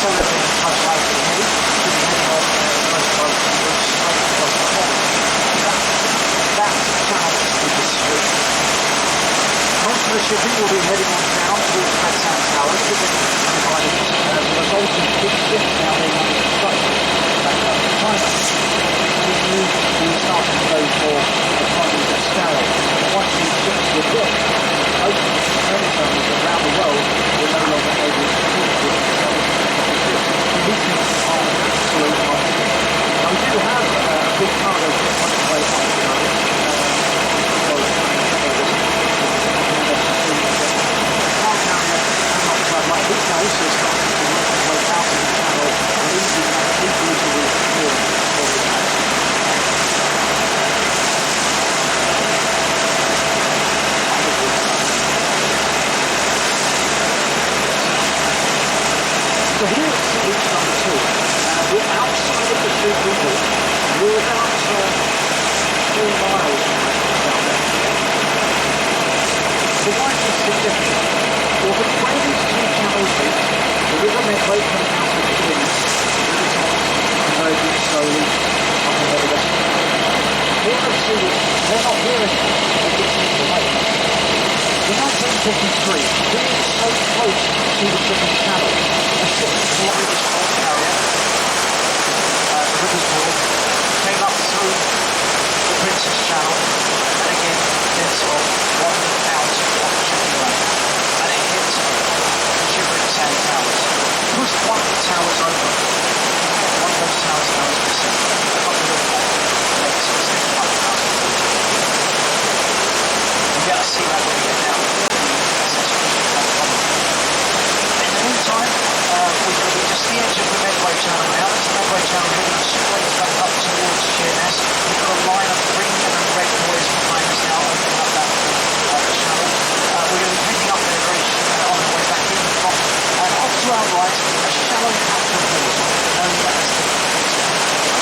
sort of being touched over the head, to the head of most boats and goes straight across the pond. That channel is the street. Most of the shipping will be heading on down towards Red Sand Towers, given the resulting big ship now being under construction back up in China. We started to go for the project of Scarrow. Once these ships were built, open trade terminals around the world were no longer able to compete with themselves. Meeting us on absolute market. Now we do have a big cargo ship on its way up the road. This now also starting to work its way out of the channel and into that deep reachable water for the channel. So here at sea reach number 2, we're outside of the Strait of Hormuz. We're about 4 miles from there. So why is this significant? Well, between these two channel routes, the river Medway coming out of the East, the Thames, converging slowly up the West. Here at sea reach, they're not here anymore, they're getting away. In 1953, being so close to the shipping channel, a ship flying this old carrier, the River's World, came up through the Princess Channel, and again, it's off one out of the shipping lane. And it hit the Gibraltar Sand Towers. Pushed one of the towers over. One of those towers now is missing. A couple of legs missing. You'll be able to see that when you get down. That's actually in the meantime, we're going to be just the edge of the Medway Channel now. That's the Medway Channel heading straight back up towards Sheerness. We've got a line of green and red buoys behind us now, opening up that channel. We're going to be heading up there very soon on the way back in from, and off to our right, a shallow patch of water, known as the Crater.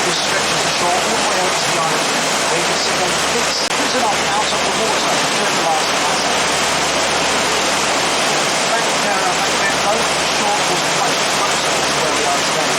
This stretches ashore all the way over to the island, where you can see those big split up out of the water during the last night. Back then though, the shore was much closer to where we are today.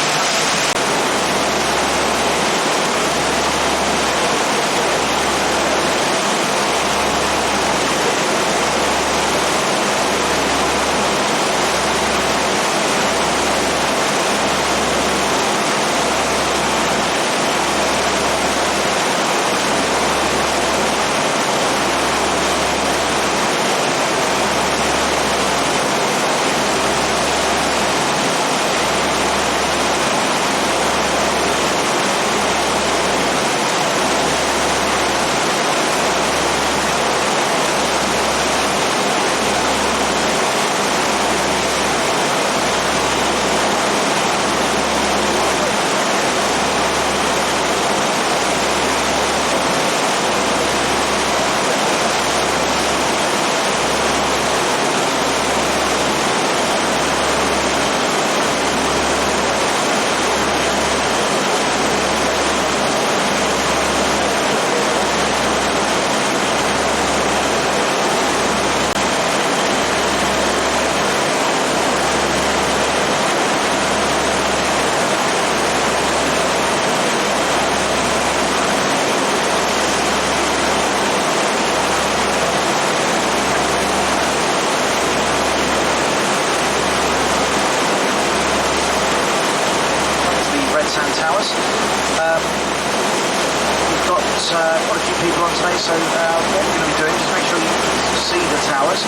Quite a few people on today, so what we're going to be doing, just make sure you see the towers.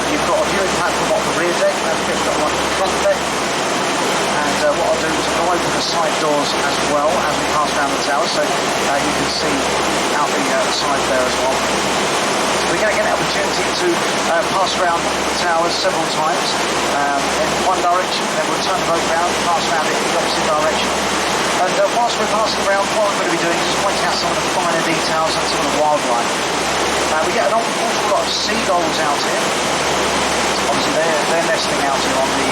You've got a viewing platform off the rear deck, we've got one on the front deck, and what I'll do is I'll open the side doors as well as we pass around the towers, so you can see out the side there as well. We're going to get an opportunity to pass around the towers several times in one direction, then we'll turn the boat round, pass around it in the opposite direction. And whilst we're passing around, what I'm going to be doing is just pointing out some of the finer details and some of the wildlife. We get an awful lot of seagulls out here. Obviously they're nesting out here on the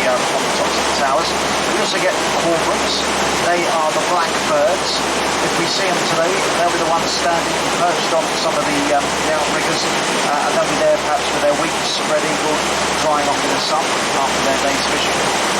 tops of the towers. We also get cormorants. They are the blackbirds. If we see them today, they'll be the ones standing perched on some of the outriggers, and they'll be there perhaps with their wings spread eagle, drying off in the sun after their day's fishing.